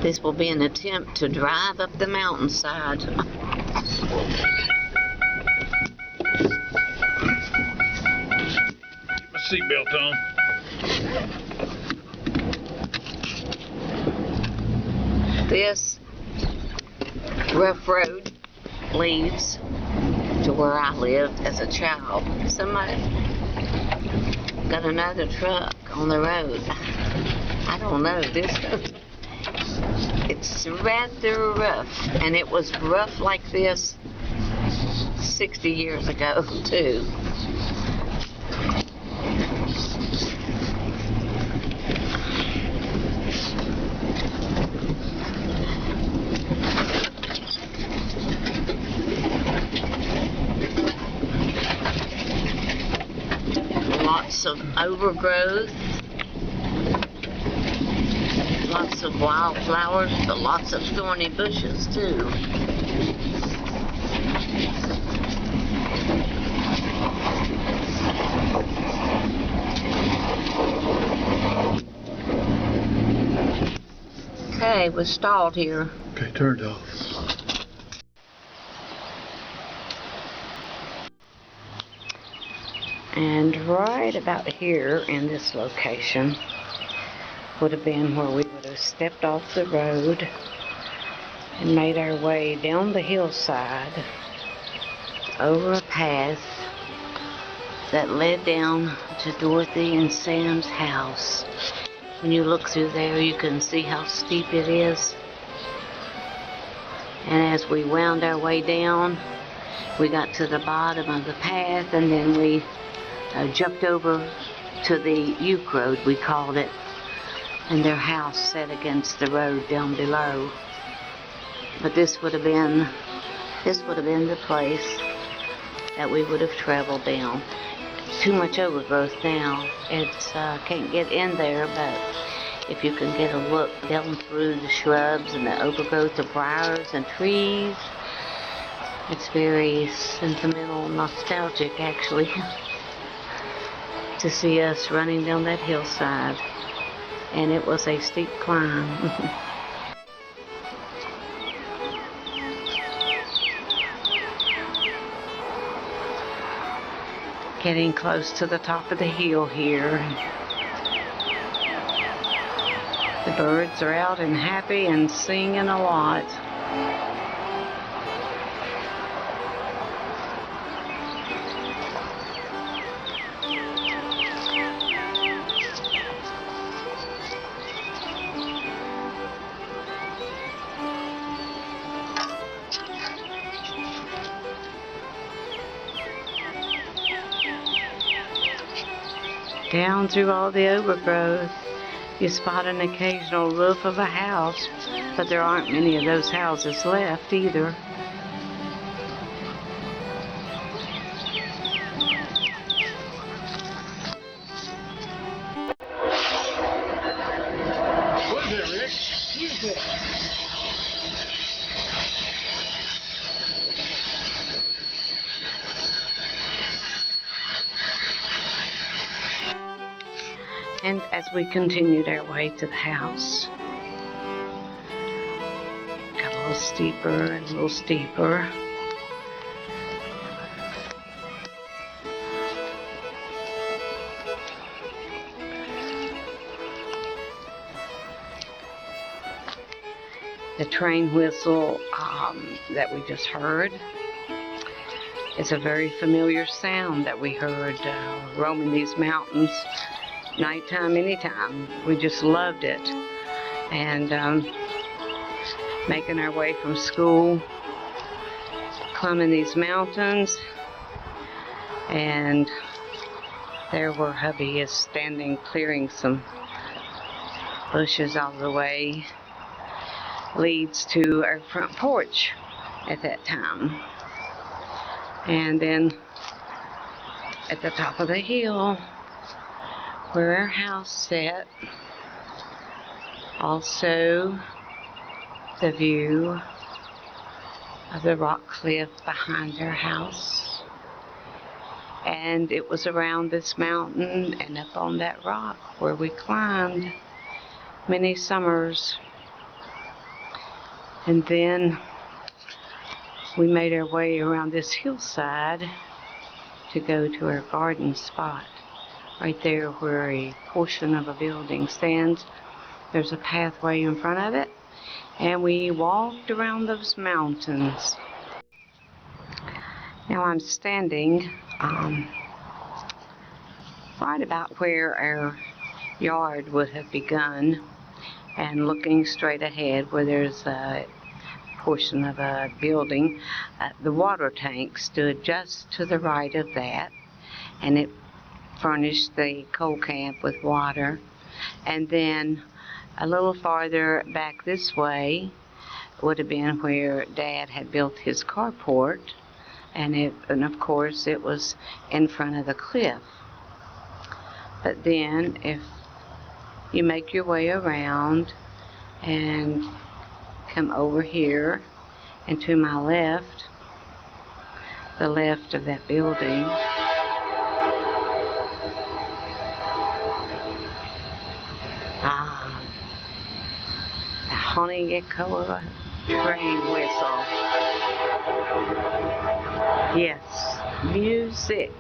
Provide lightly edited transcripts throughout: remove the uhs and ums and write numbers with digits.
This will be an attempt to drive up the mountainside. Get my seatbelt on. This rough road leads to where I lived as a child. Somebody got another truck on the road. I don't know, it's rather rough, and it was rough like this 60 years ago too. Lots of overgrowth, lots of wildflowers, but lots of thorny bushes too. Okay, we're stalled here. Okay, turn it off. And right about here in this location would have been where we would have stepped off the road and made our way down the hillside over a path that led down to Dorothy and Sam's house. When you look through there, you can see how steep it is. And as we wound our way down, we got to the bottom of the path, and then we jumped over to the Uke Road, we called it, and their house set against the road down below. But this would have been the place that we would have traveled down. Too much overgrowth now. It's can't get in there, but if you can get a look down through the shrubs and the overgrowth of briars and trees, it's very sentimental, nostalgic actually, to see us running down that hillside. And it was a steep climb. Getting close to the top of the hill here. The birds are out and happy and singing a lot. Down through all the overgrowth, you spot an occasional roof of a house, but there aren't many of those houses left either. What is it, Rick? What is it? And as we continued our way to the house, got a little steeper and a little steeper. The train whistle that we just heard is a very familiar sound that we heard roaming these mountains. Nighttime, anytime. We just loved it. And making our way from school, climbing these mountains, and there where hubby is standing clearing some bushes out of the way, leads to our front porch at that time. And then at the top of the hill where our house sat, also the view of the rock cliff behind our house. And it was around this mountain and up on that rock where we climbed many summers. And then we made our way around this hillside to go to our garden spot. Right there where a portion of a building stands, there's a pathway in front of it, and we walked around those mountains. Now I'm standing right about where our yard would have begun, and looking straight ahead where there's a portion of a building. The water tank stood just to the right of that, and it furnished the coal camp with water. And then a little farther back this way would have been where Dad had built his carport, and of course it was in front of the cliff. But then if you make your way around and come over here and to my left, the left of that building, the honey echo of a train whistle. Yes, music.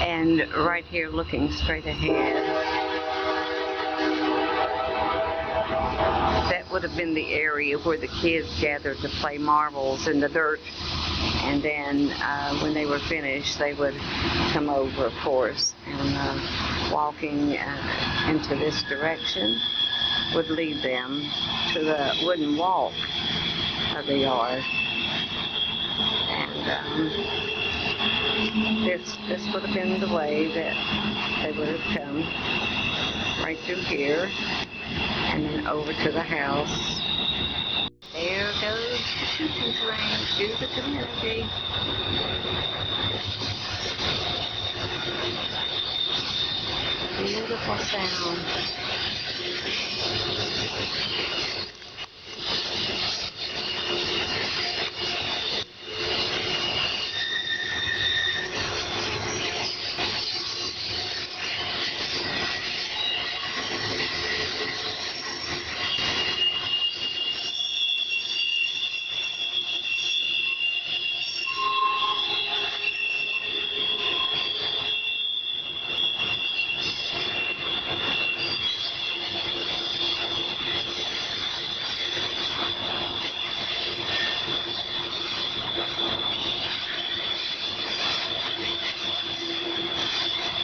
And right here, looking straight ahead, that would have been the area where the kids gathered to play marbles in the dirt. And then when they were finished, they would come over, of course, and walking into this direction would lead them to the wooden walk of the yard. And this would have been the way that they would have come, right through here, and then over to the house. There goes the shooting range to the community. Beautiful sound.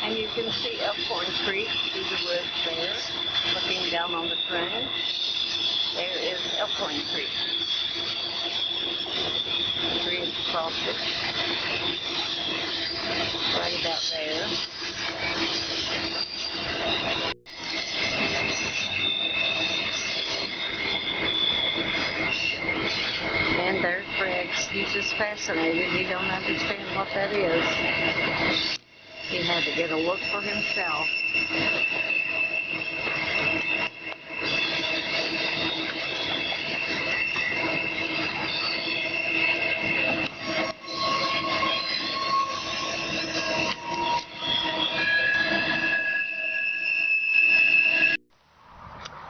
And you can see Elkhorn Creek through the woods there, looking down on the trench. There is Elkhorn Creek. The bridge across it. Right about there. And there's Rex. He's just fascinated. He don't understand what that is. He had to get a look for himself.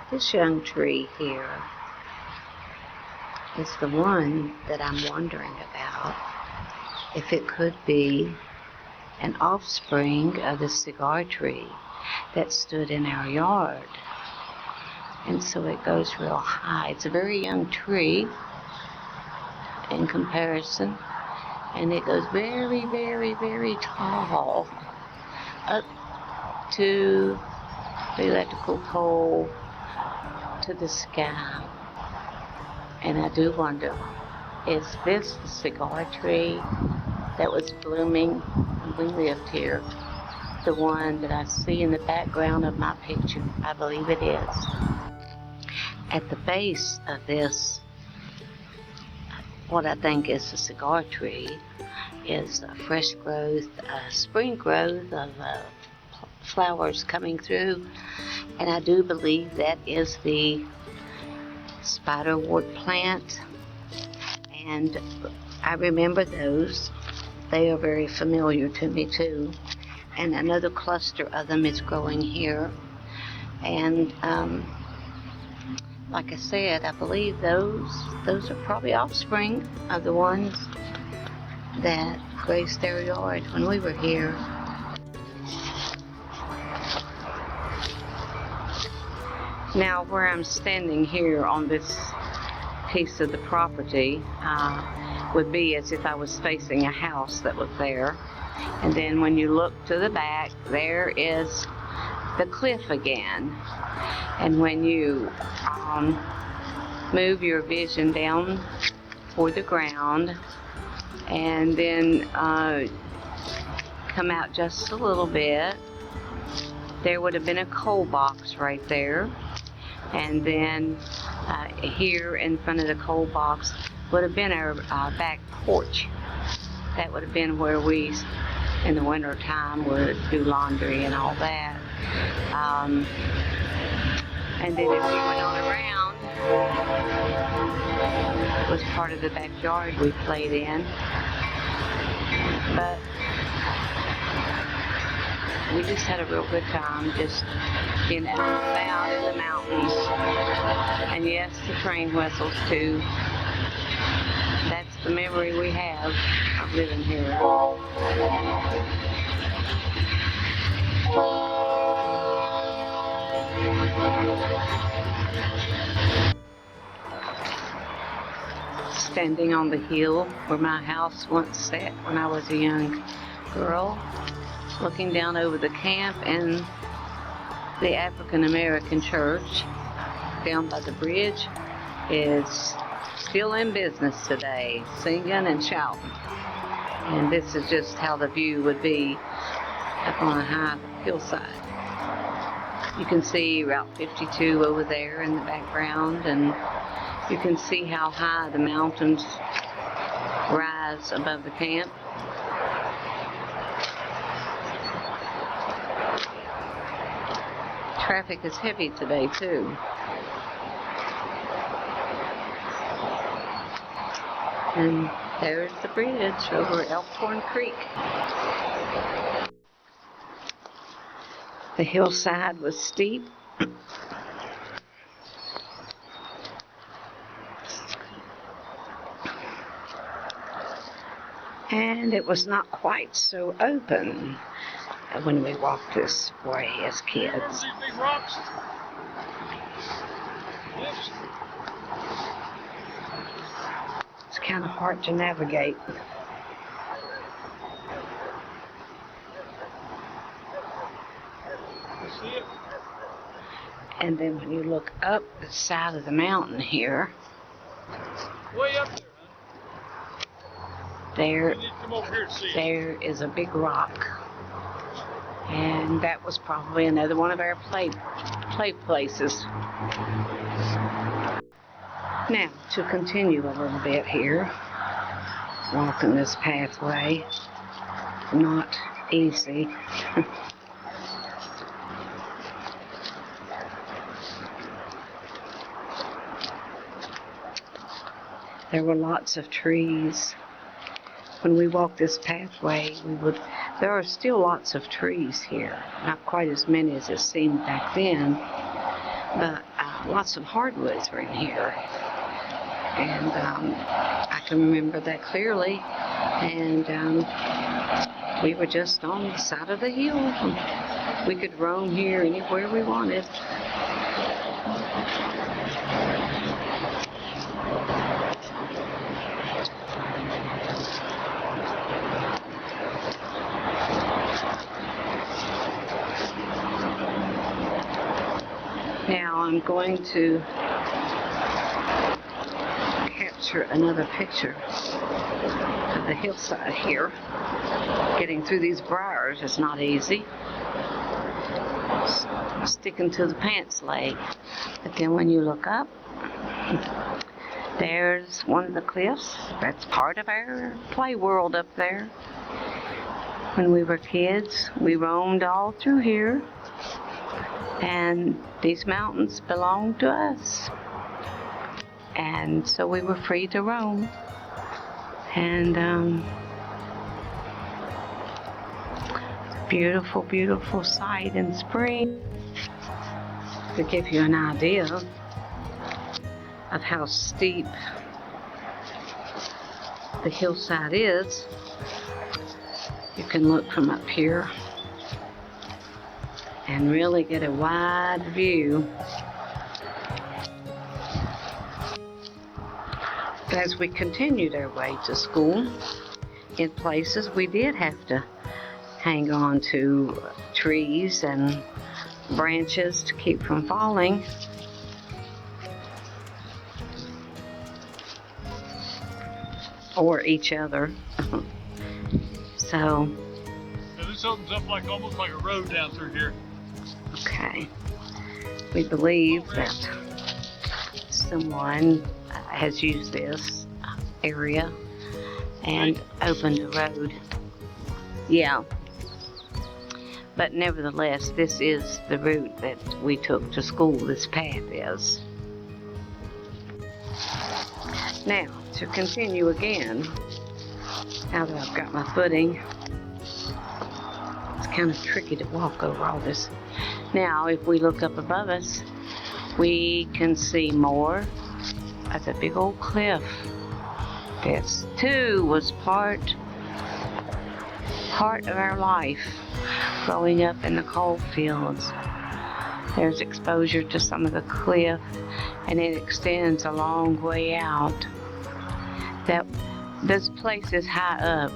This young tree here is the one that I'm wondering about, if it could be an offspring of the cigar tree that stood in our yard. And so it goes real high. It's a very young tree in comparison, and it goes very, very, very tall up to the electrical pole, to the sky. And I do wonder, is this the cigar tree that was blooming when we lived here? The one that I see in the background of my picture? I believe it is. At the base of this, what I think is a cigar tree, is a fresh growth, spring growth of flowers coming through. And I do believe that is the spiderwort plant. And I remember those. They are very familiar to me too. And another cluster of them is growing here. And like I said, I believe those are probably offspring of the ones that graced their yard when we were here. Now, where I'm standing here on this piece of the property would be as if I was facing a house that was there. And then when you look to the back, there is the cliff again. And when you move your vision down toward the ground and then come out just a little bit, there would have been a coal box right there. And then here in front of the coal box would have been our back porch. That would have been where we, in the winter time, would do laundry and all that. And then if we went on around, it was part of the backyard we played in. But we just had a real good time just being out and about in the mountains. And yes, the train whistles too. That's the memory we have of living here. Standing on the hill where my house once sat when I was a young girl, looking down over the camp and the African American church down by the bridge is still in business today, singing and shouting. And this is just how the view would be up on a high hillside. You can see Route 52 over there in the background, and you can see how high the mountains rise above the camp. Traffic is heavy today too. And there's the bridge over Elkhorn Creek. The hillside was steep. And it was not quite so open when we walked this way as kids. It's kind of hard to navigate. And then when you look up the side of the mountain here, Way up there, there is a big rock. And that was probably another one of our play places. Now, to continue a little bit here, walking this pathway, not easy. There were lots of trees. When we walked this pathway, there are still lots of trees here. Not quite as many as it seemed back then, but lots of hardwoods were in here. And I can remember that clearly. And we were just on the side of the hill. We could roam here anywhere we wanted. Now I'm going to capture another picture of the hillside here. Getting through these briars is not easy. Sticking to the pants leg. But then when you look up, there's one of the cliffs. That's part of our play world up there. When we were kids, we roamed all through here. And these mountains belonged to us. And so we were free to roam. And beautiful, beautiful sight in spring. to give you an idea of how steep the hillside is, you can look from up here and really get a wide view. As we continued our way to school, in places we did have to hang on to trees and branches to keep from falling. Or each other. So. Yeah, this opens up like almost like a road down through here. Okay. We believe that someone has used this area and opened a road. Yeah. But nevertheless, this is the route that we took to school. This path is. Now, to continue again, now that I've got my footing, it's kind of tricky to walk over all this. Now, if we look up above us, we can see more of the big old cliff. This too was part of our life growing up in the coalfields. There's exposure to some of the cliff, and it extends a long way out. Those places high up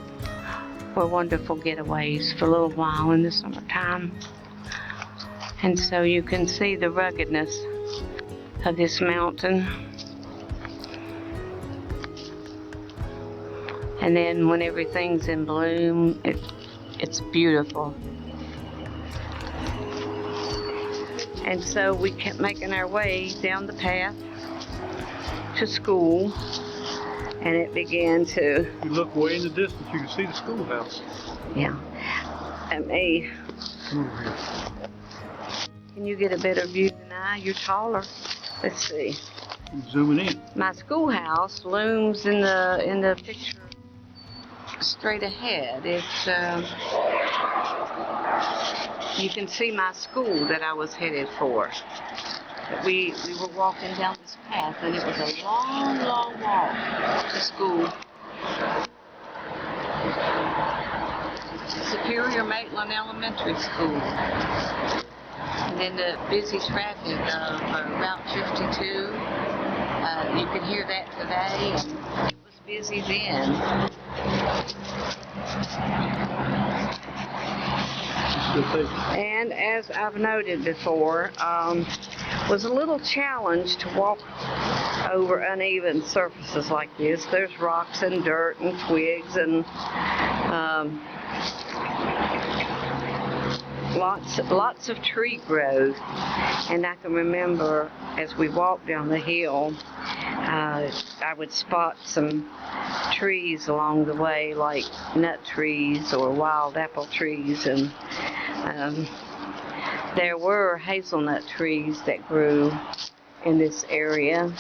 were wonderful getaways for a little while in the summertime. And so you can see the ruggedness of this mountain. And then when everything's in bloom, it's beautiful. And so we kept making our way down the path to school, and it began to... You look way in the distance, you can see the schoolhouse. Yeah. Come over here. Can you get a better view than I? You're taller. Let's see. I'm zooming in. My schoolhouse looms in the picture straight ahead. It's you can see my school that I was headed for. We were walking down this path, and it was a long, long walk to school. Superior Maitland Elementary School. And then the busy traffic of Route 52, you can hear that today, and it was busy then. And as I've noted before, was a little challenge to walk over uneven surfaces like this. There's rocks and dirt and twigs and lots of tree growth. And I can remember as we walked down the hill, I would spot some trees along the way, like nut trees or wild apple trees, and there were hazelnut trees that grew in this area,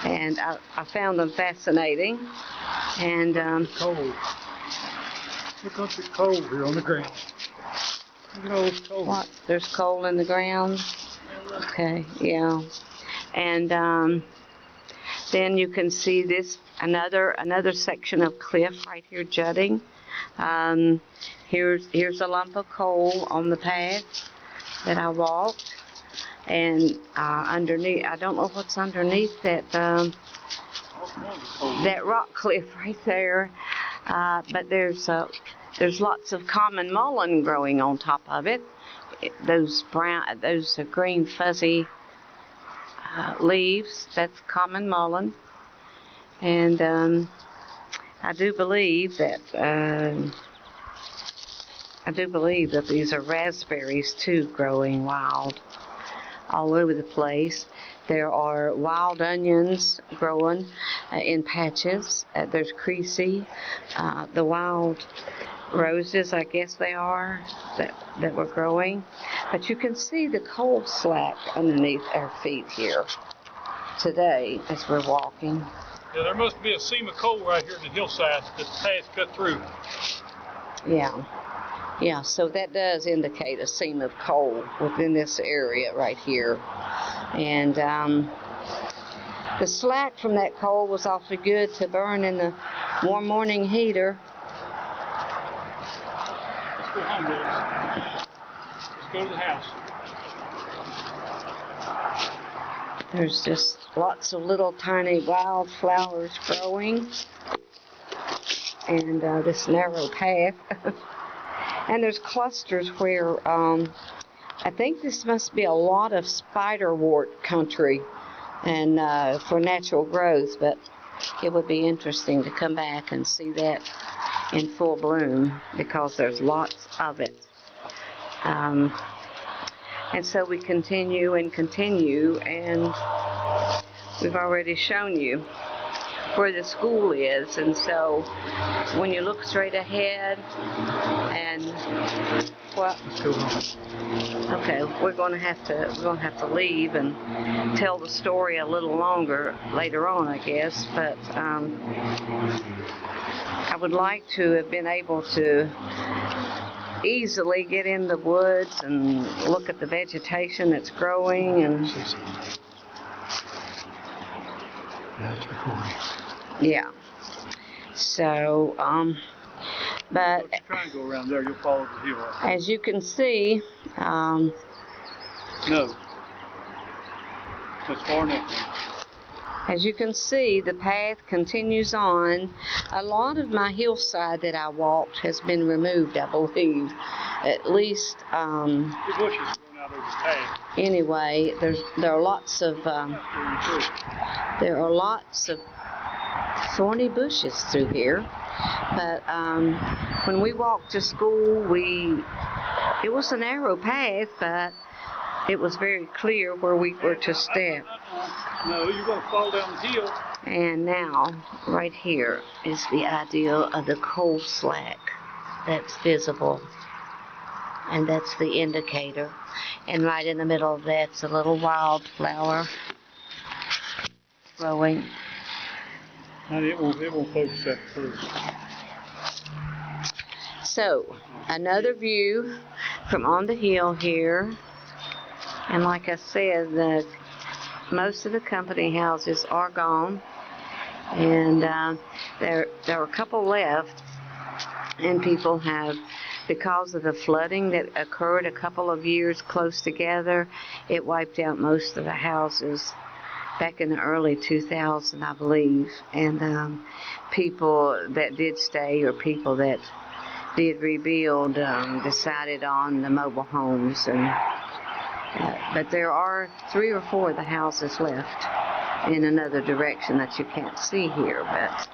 and I found them fascinating. And cold. Look up the coal here on the ground. Coal. What? There's coal in the ground? Okay, yeah. And then you can see this another section of cliff right here jutting. Here's a lump of coal on the path that I walked, and underneath, I don't know what's underneath that rock cliff right there, but there's lots of common mullein growing on top of it. Those green fuzzy leaves, that's common mullein. And I do believe that these are raspberries too, growing wild all over the place. There are wild onions growing in patches. There's creasy, the wild roses, I guess they are, that were growing. But you can see the coal slack underneath our feet here today as we're walking. Yeah, there must be a seam of coal right here in the hillside that the path cut through. Yeah. Yeah, so that does indicate a seam of coal within this area right here. And the slack from that coal was awfully good to burn in the warm morning heater. Let's go home, guys. Let's go to the house. There's just lots of little tiny wildflowers growing. And this narrow path. And there's clusters where I think this must be a lot of spiderwort country and for natural growth, but it would be interesting to come back and see that in full bloom because there's lots of it. And so we continue, and we've already shown you where the school is, and so when you look straight ahead and what? Okay, we're going to have to leave and tell the story a little longer later on, I guess. But I would like to have been able to easily get in the woods and look at the vegetation that's growing and. That's recording. Yeah. So, but If you try and go around there, you'll follow the hill. as you can see, No. That's far enough. as you can see, the path continues on. A lot of my hillside that I walked has been removed, I believe. At least, The bushes going out over the path. anyway, there are lots of thorny bushes through here. But when we walked to school, it was a narrow path, but it was very clear where we were to step. No, you're going to fall down the hill. And now, right here is the idea of the coal slack that's visible. And that's the indicator. And right in the middle of that's a little wildflower growing. Honey, it won't focus that first. So, another view from on the hill here. And like I said, most of the company houses are gone. And there are a couple left. And people have, because of the flooding that occurred a couple of years close together, it wiped out most of the houses back in the early 2000s, I believe. And people that did stay or people that did rebuild decided on the mobile homes. And but there are 3 or 4 of the houses left in another direction that you can't see here. But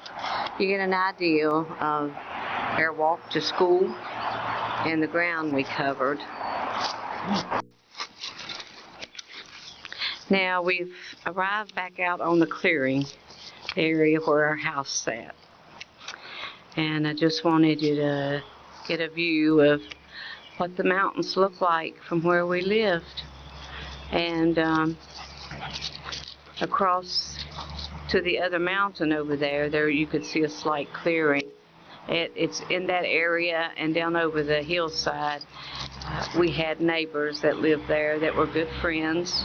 you get an idea of our walk to school and the ground we covered. Now we've arrived back out on the clearing area where our house sat. And I just wanted you to get a view of what the mountains look like from where we lived. And across to the other mountain over there you could see a slight clearing. It's in that area, and down over the hillside we had neighbors that lived there that were good friends.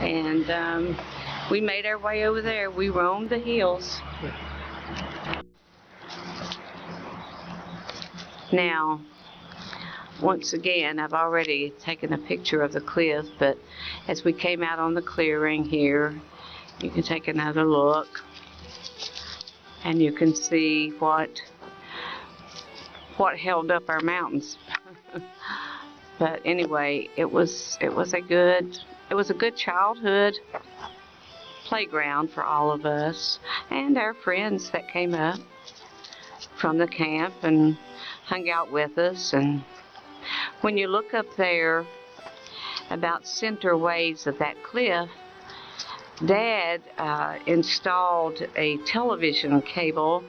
And we made our way over there. We roamed the hills. Now, once again, I've already taken a picture of the cliff, but as we came out on the clearing here, you can take another look, and you can see what held up our mountains. But anyway, it was a good childhood playground for all of us and our friends that came up from the camp and hung out with us. And when you look up there about center ways of that cliff, Dad installed a television cable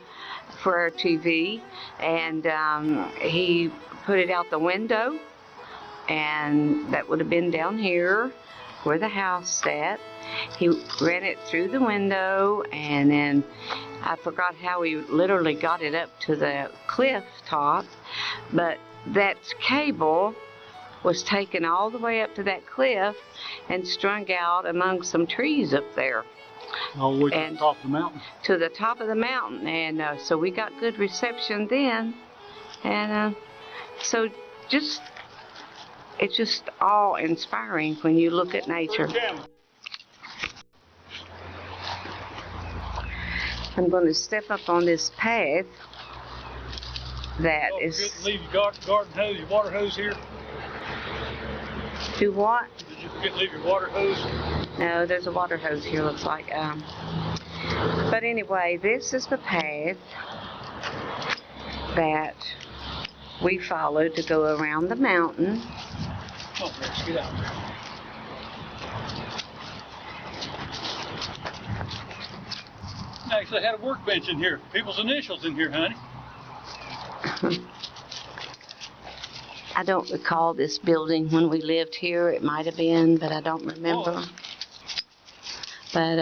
for our TV, and he put it out the window, and that would have been down here where the house sat. He ran it through the window, and then I forgot how he literally got it up to the cliff top, but that cable was taken all the way up to that cliff and strung out among some trees up there. All the way to And the top of the mountain. to the top of the mountain, and so we got good reception then, and so it's just awe-inspiring when you look at nature. I'm going to step up on this path that Don't is. forget to leave your garden hose, your water hose here. Do what? Did you forget to leave your water hose? No, there's a water hose here, looks like. But anyway, this is the path that we followed to go around the mountain. Oh, let's get out. Actually, I had a workbench in here. People's initials in here, honey. I don't recall this building when we lived here. It might have been, but I don't remember. Oh. But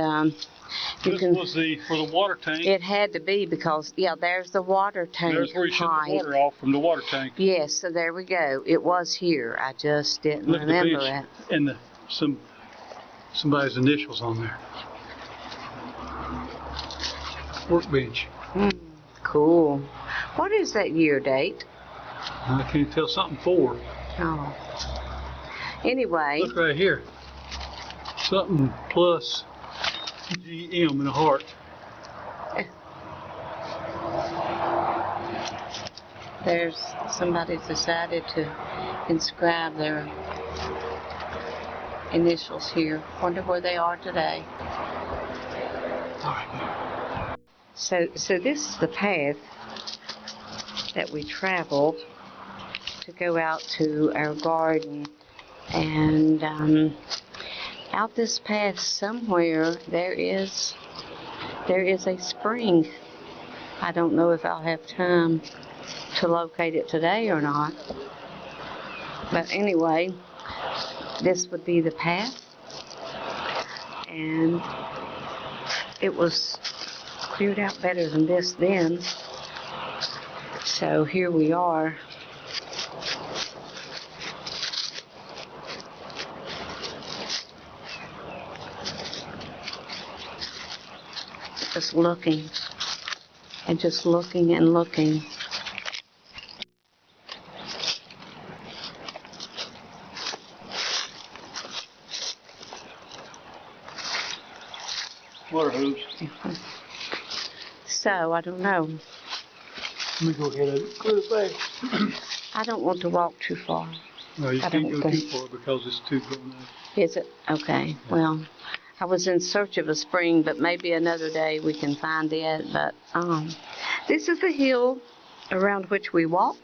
This was for the water tank. It had to be because, yeah, there's the water tank There's where you shut pipe. the water off from the water tank. Yes, so there we go. It was here. I just didn't Look at the remember bench it. and somebody's initials on there. Workbench. Cool. What is that year date? I can't tell, something for. Oh. Anyway. Look right here. Something plus GM in a heart. There's somebody decided to inscribe their initials here. Wonder where they are today. All right. So this is the path that we traveled to go out to our garden, and out this path somewhere there is a spring. I don't know if I'll have time to locate it today or not, but anyway, this would be the path, and it was cleared out better than this then. So here we are. Just looking and just looking and looking. Water hose. So I don't know. Let me go ahead and clear the back. I don't want to walk too far. No, you I can't don't go too think- far because it's too grown up. Is it? Okay. Well, I was in search of a spring, but maybe another day we can find it. But this is the hill around which we walked,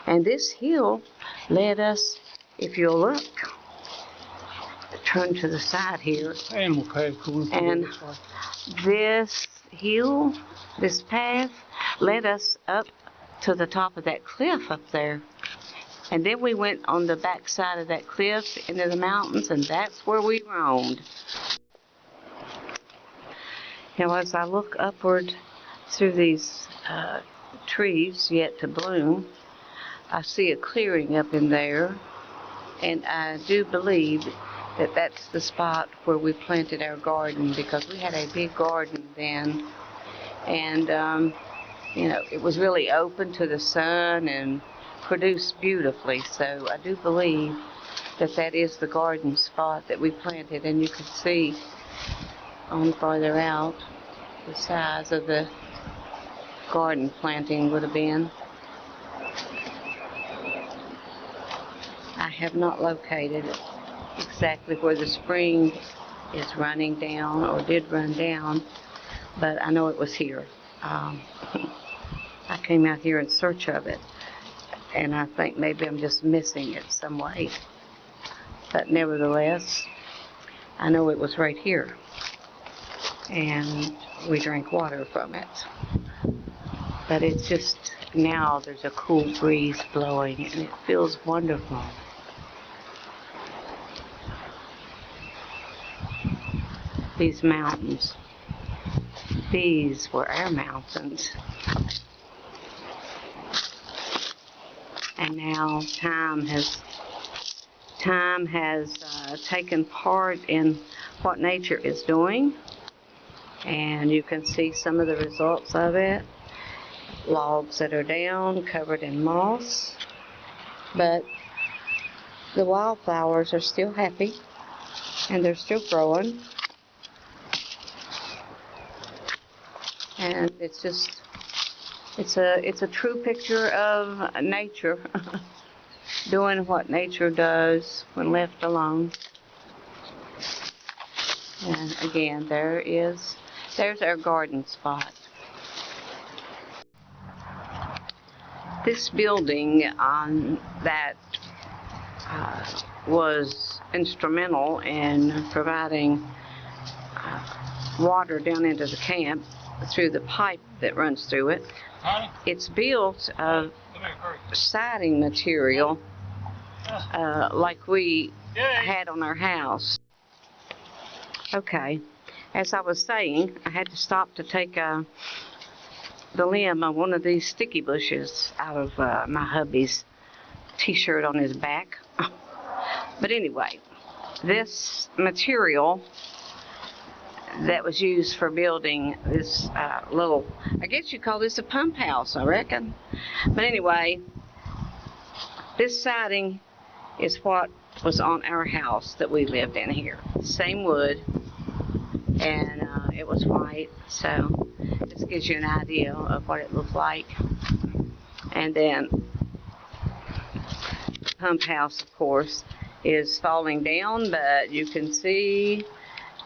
and this hill led us, if you'll look, turn to the side here, Animal path going through And- it, looks like. this hill, this path, led us up to the top of that cliff up there. And then we went on the back side of that cliff into the mountains, and that's where we roamed. Now, as I look upward through these trees yet to bloom, I see a clearing up in there, and I do believe that that's the spot where we planted our garden, because we had a big garden then, and it was really open to the sun and produced beautifully. So I do believe that that is the garden spot that we planted, and you can see on farther out the size of the garden planting would have been. I have not located exactly where the spring is running down or did run down, but I know it was here. I came out here in search of it, and I think maybe I'm just missing it some way. But nevertheless, I know it was right here, and we drank water from it. But it's just, now there's a cool breeze blowing, and it feels wonderful. These mountains, these were our mountains. And now time has taken part in what nature is doing, and you can see some of the results of it. Logs that are down, covered in moss, but the wildflowers are still happy, and they're still growing. And it's a true picture of nature doing what nature does when left alone. And again, there's our garden spot. This building that was instrumental in providing water down into the camp through the pipe that runs through it. It's built of siding material like we had on our house. Okay, as I was saying, I had to stop to take the limb of one of these sticky bushes out of my hubby's t-shirt on his back. But anyway, this material that was used for building this little, I guess you call this a pump house, I reckon. But anyway, this siding is what was on our house that we lived in here. Same wood, and it was white, so this gives you an idea of what it looked like. And then the pump house, of course, is falling down, but you can see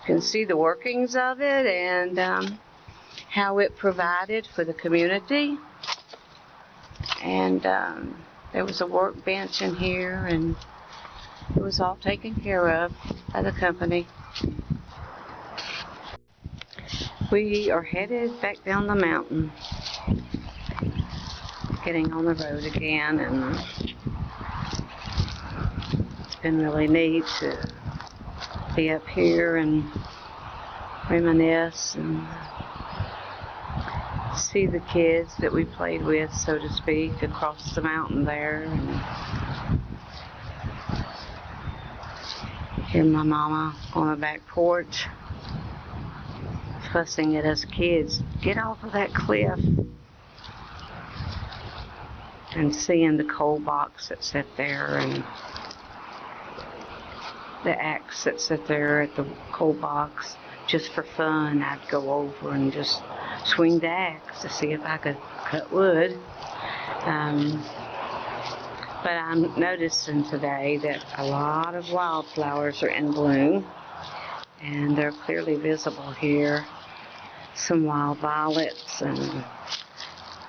the workings of it and how it provided for the community. And there was a workbench in here, and it was all taken care of by the company. We are headed back down the mountain, getting on the road again, and it's been really neat to be up here and reminisce and see the kids that we played with, so to speak, across the mountain there, and hear my mama on the back porch fussing at us kids, get off of that cliff, and seeing the coal box that sat there and the axe that sat there at the coal box. Just for fun, I'd go over and just swing the axe to see if I could cut wood. But I'm noticing today that a lot of wildflowers are in bloom, and they're clearly visible here. Some wild violets, and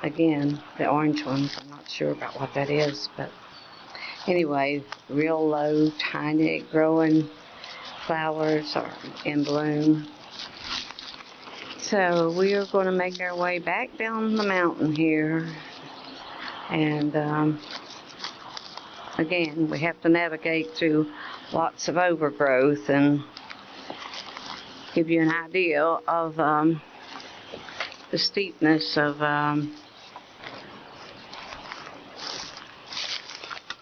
again, the orange ones. I'm not sure about what that is, but anyway, real low, tiny, growing flowers are in bloom. So we are going to make our way back down the mountain here, and again, we have to navigate through lots of overgrowth and give you an idea of the steepness of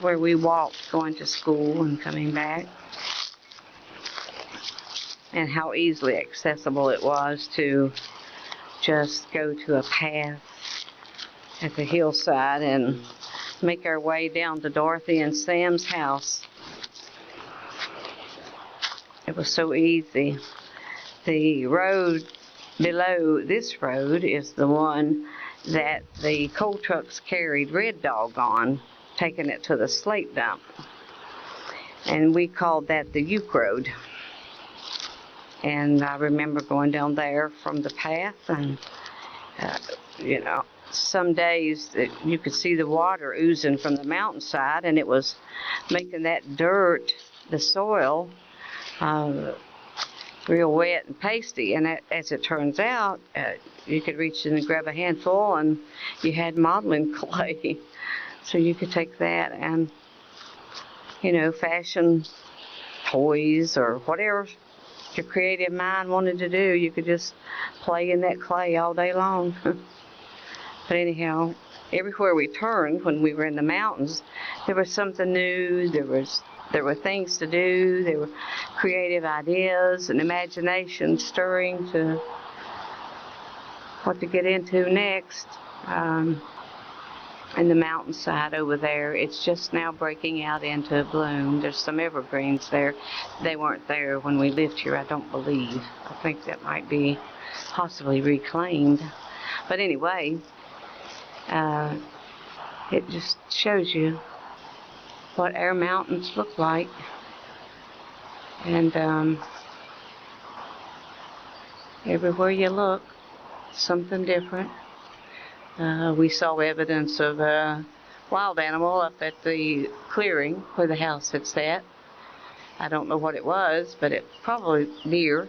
where we walked going to school and coming back, and how easily accessible it was to just go to a path at the hillside and make our way down to Dorothy and Sam's house. It was so easy. The road below this road is the one that the coal trucks carried Red Dog on, taking it to the slate dump. And we called that the Uke Road. And I remember going down there from the path, and some days that you could see the water oozing from the mountainside, and it was making that dirt, the soil, real wet and pasty. And as it turns out, you could reach in and grab a handful, and you had modeling clay. So you could take that and, fashion toys or whatever your creative mind wanted to do. You could just play in that clay all day long. But anyhow, everywhere we turned when we were in the mountains, there was something new. There were things to do. There were creative ideas and imagination stirring to what to get into next. And the mountainside over there, it's just now breaking out into bloom. There's some evergreens there. They weren't there when we lived here, I don't believe. I think that might be possibly reclaimed. But anyway, it just shows you what our mountains look like. And everywhere you look, something different. We saw evidence of a wild animal up at the clearing where the house had sat. I don't know what it was, but it probably deer.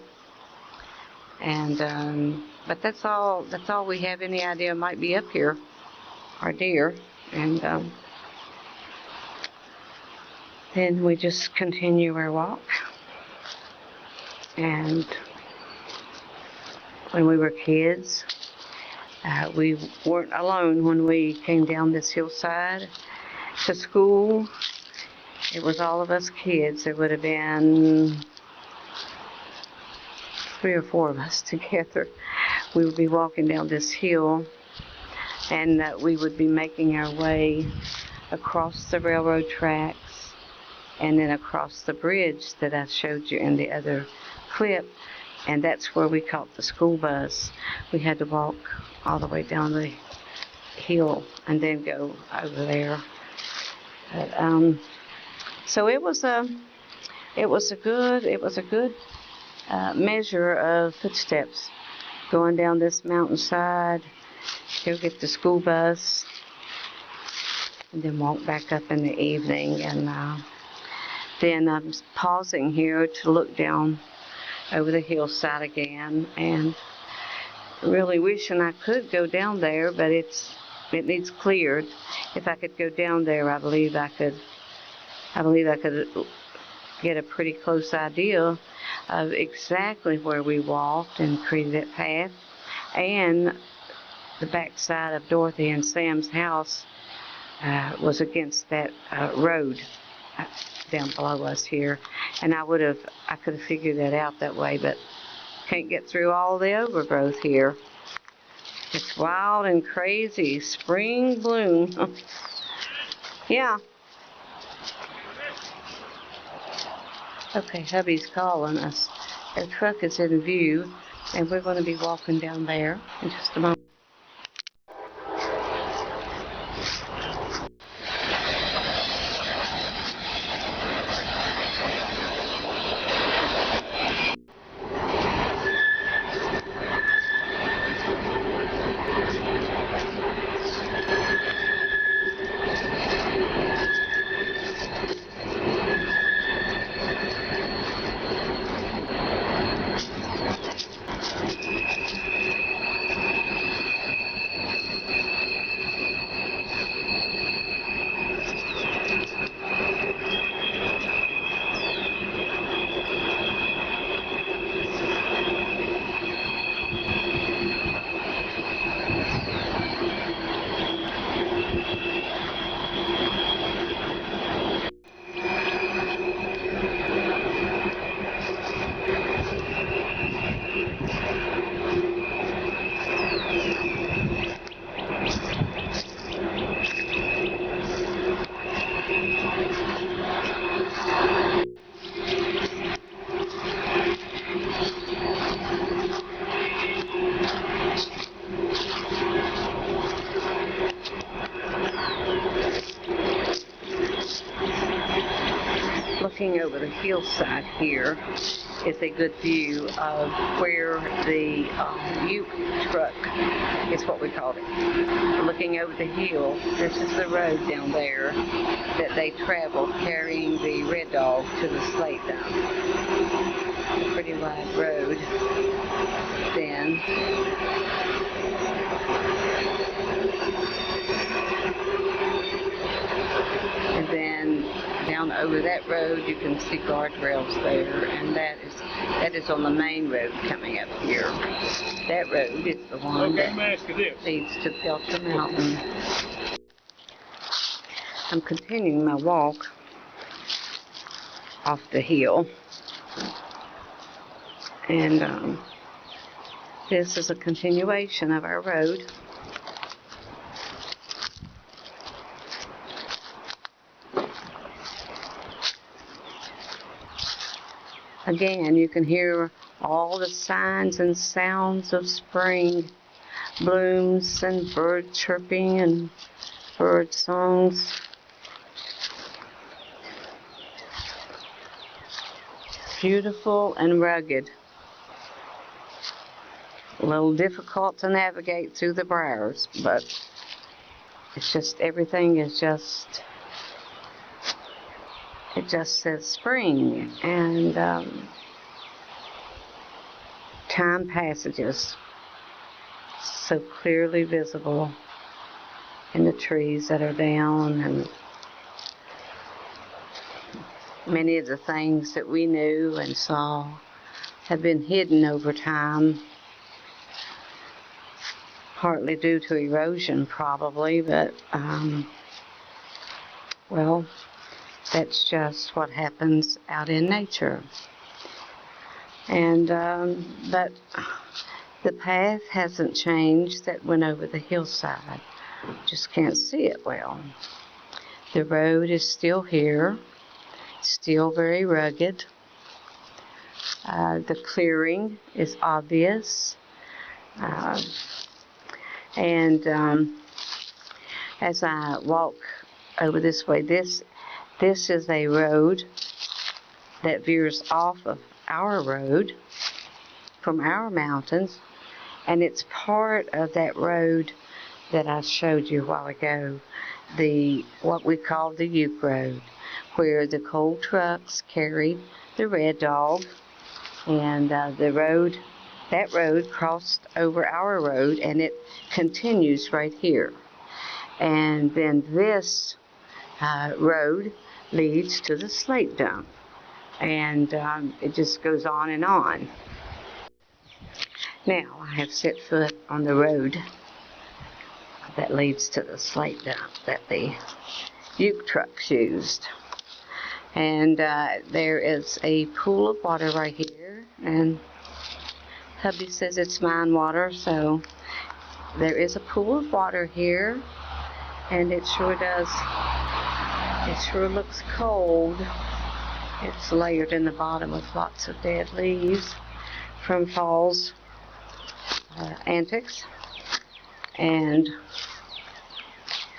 And but that's all we have any idea might be up here, are deer. And then we just continue our walk. And when we were kids, we weren't alone when we came down this hillside to school. It was all of us kids. There would have been 3 or 4 of us together. We would be walking down this hill, and we would be making our way across the railroad tracks and then across the bridge that I showed you in the other clip. And that's where we caught the school bus. We had to walk all the way down the hill and then go over there. But, so it was a good measure of footsteps going down this mountainside. Go get the school bus and then walk back up in the evening. And then I'm pausing here to look down over the hillside again, and really wishing I could go down there, but it needs cleared. If I could go down there, I believe I could get a pretty close idea of exactly where we walked and created that path. And the backside of Dorothy and Sam's house was against that road down below us here, and I could have figured that out that way, but can't get through all the overgrowth here. It's wild and crazy. Spring bloom. Yeah. Okay, hubby's calling us. Our truck is in view, and we're going to be walking down there in just a moment. Looking over the hillside here is a good view of where the Ute truck is what we called it. Looking over the hill, this is the road down there that they traveled carrying the Red Dog to the slate dump. A pretty wide road then. And then down over that road you can see guardrails there, and that is That is on the main road coming up here. That road is the one that leads to Belcher Mountain. I'm continuing my walk off the hill. And this is a continuation of our road. Again, you can hear all the signs and sounds of spring, blooms and bird chirping and bird songs. Beautiful and rugged. A little difficult to navigate through the briars, but it's just, everything is just, it just says spring, and time passages so clearly visible in the trees that are down, and many of the things that we knew and saw have been hidden over time, partly due to erosion probably, but well, that's just what happens out in nature. And but the path hasn't changed that went over the hillside. Just can't see it well. The road is still here, still very rugged. The clearing is obvious. And as I walk over this way, this is a road that veers off of our road from our mountains, and it's part of that road that I showed you a while ago, what we call the Uke Road, where the coal trucks carried the Red Dog, and that road crossed over our road, and it continues right here. And then this road leads to the slate dump, and it just goes on and on. Now I have set foot on the road that leads to the slate dump that the Uke trucks used, and there is a pool of water right here, and hubby says it's mine water, so there is a pool of water here, and it sure does. It sure looks cold. It's layered in the bottom with lots of dead leaves from fall's antics. And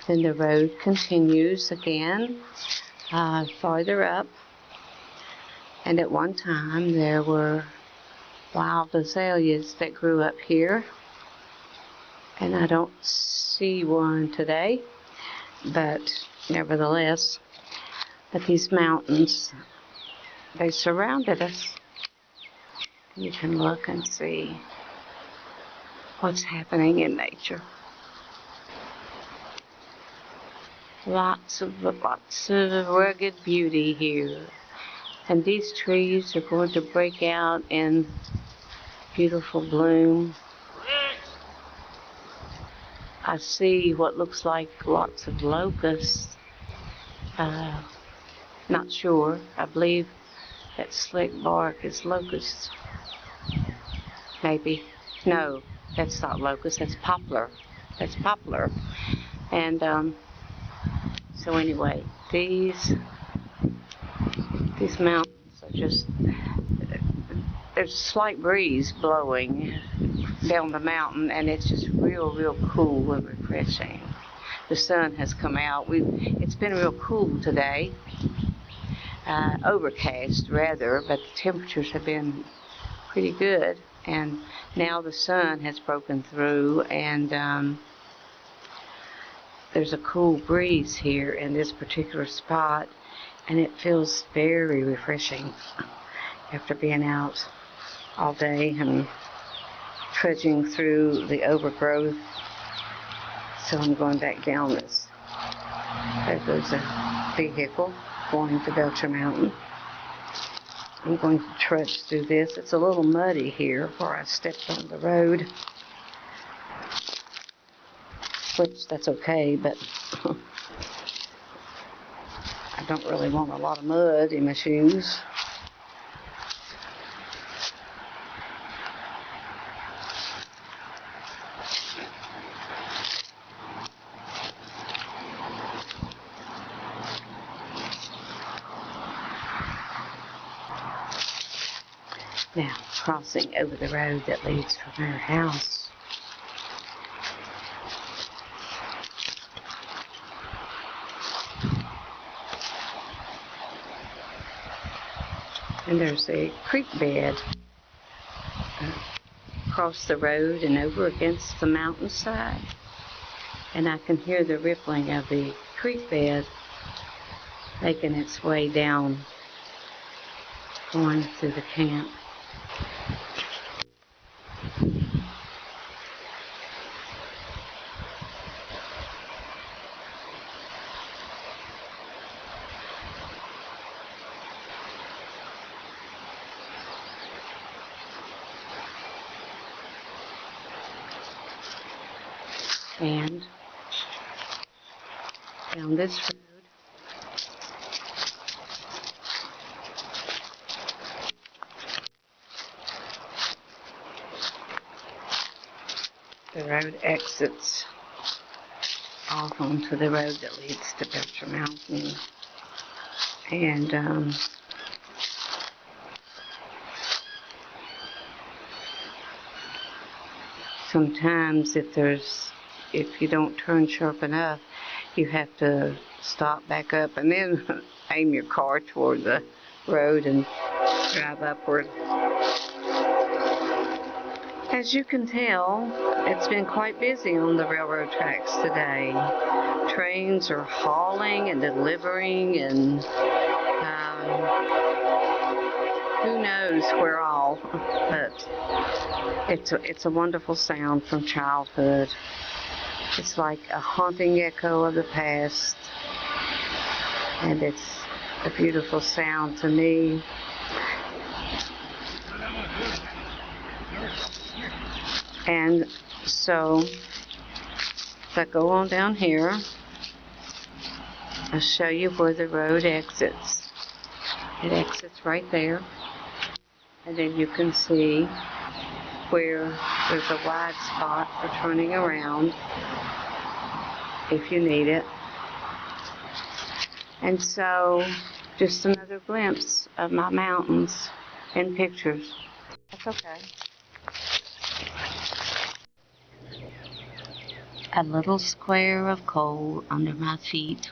then the road continues again farther up. And at one time there were wild azaleas that grew up here. And I don't see one today, but nevertheless, but these mountains, they surrounded us. You can look and see what's happening in nature. Lots of rugged beauty here. And these trees are going to break out in beautiful bloom. I see what looks like lots of locusts. Not sure. I believe that slick bark is locusts. Maybe. No, that's not locust. That's poplar. That's poplar. And so anyway, these mountains are just, there's a slight breeze blowing down the mountain, and it's just real cool and refreshing. The sun has come out. It's been real cool today, overcast rather, but the temperatures have been pretty good, and now the sun has broken through, and there's a cool breeze here in this particular spot, and it feels very refreshing after being out all day and trudging through the overgrowth. So I'm going back down this. There goes a vehicle going to Belcher Mountain. I'm going to trudge through this. It's a little muddy here where I stepped on the road, which that's okay, but I don't really want a lot of mud in my shoes. Now, crossing over the road that leads from our house. And there's a creek bed across the road and over against the mountainside. And I can hear the rippling of the creek bed making its way down, going through the camp. And down this road, the road exits off onto the road that leads to Belcher Mountain. And sometimes if you don't turn sharp enough, you have to stop back up and then aim your car toward the road and drive upward. As you can tell, it's been quite busy on the railroad tracks today. Trains are hauling and delivering, and who knows where all, but it's a wonderful sound from childhood. It's like a haunting echo of the past, and it's a beautiful sound to me. And so, if I go on down here, I'll show you where the road exits. It exits right there, and then you can see where there's a wide spot for turning around if you need it. And so, just another glimpse of my mountains in pictures. That's okay. A little square of coal under my feet.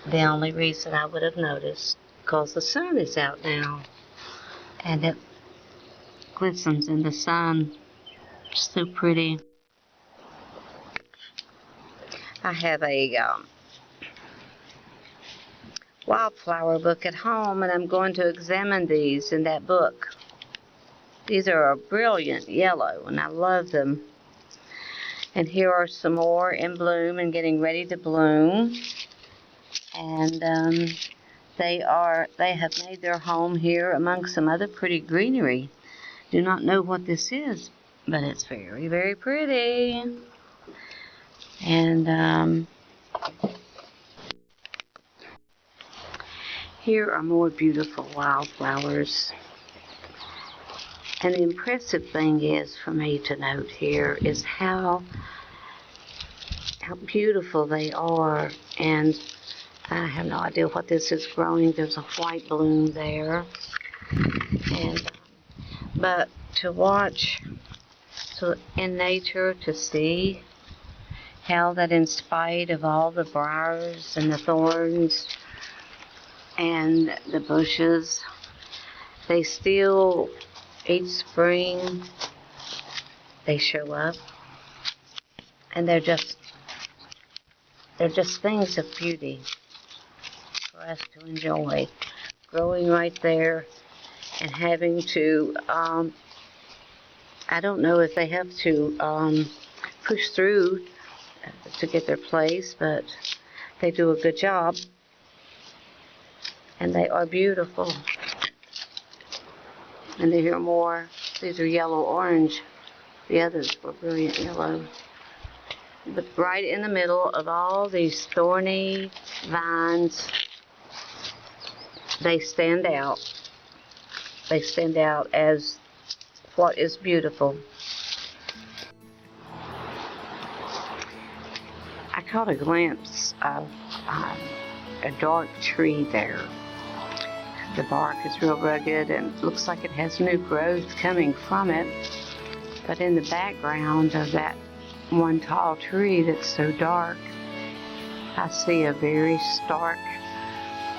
The only reason I would have noticed, because the sun is out now, and it glistens in the sun. So pretty. I have a wildflower book at home, and I'm going to examine these in that book. These are a brilliant yellow, and I love them. And here are some more in bloom and getting ready to bloom. And they have made their home here among some other pretty greenery. Do not know what this is, but it's very, very pretty. And here are more beautiful wildflowers. And the impressive thing is for me to note here is how beautiful they are. And I have no idea what this is growing. There's a white bloom there. But to watch in nature, to see how that in spite of all the briars and the thorns and the bushes, they still, each spring, they show up, and they're just things of beauty for us to enjoy, growing right there and having to, I don't know if they have to push through to get their place, but they do a good job, and they are beautiful. And there are more. These are yellow-orange. The others were brilliant yellow. But right in the middle of all these thorny vines, they stand out. They stand out as what is beautiful. I caught a glimpse of a dark tree there. The bark is real rugged and looks like it has new growth coming from it. But in the background of that one tall tree that's so dark, I see a very stark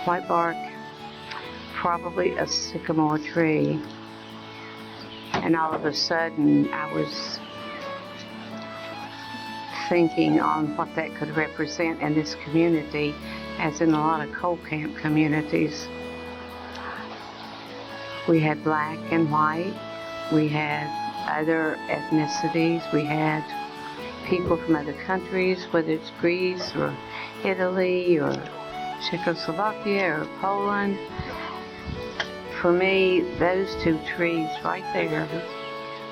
white bark, probably a sycamore tree. And all of a sudden, I was thinking on what that could represent in this community, as in a lot of coal camp communities. We had black and white, we had other ethnicities, we had people from other countries, whether it's Greece or Italy or Czechoslovakia or Poland. For me, those two trees right there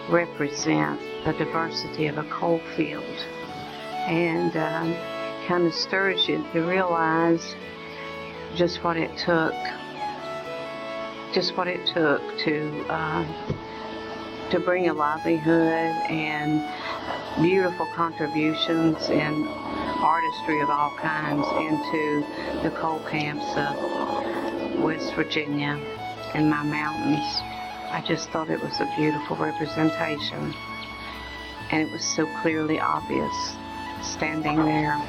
represent the diversity of a coal field, and kind of stirs you to realize just what it took to bring a livelihood and beautiful contributions and artistry of all kinds into the coal camps of West Virginia and my mountains. I just thought it was a beautiful representation, and it was so clearly obvious standing there.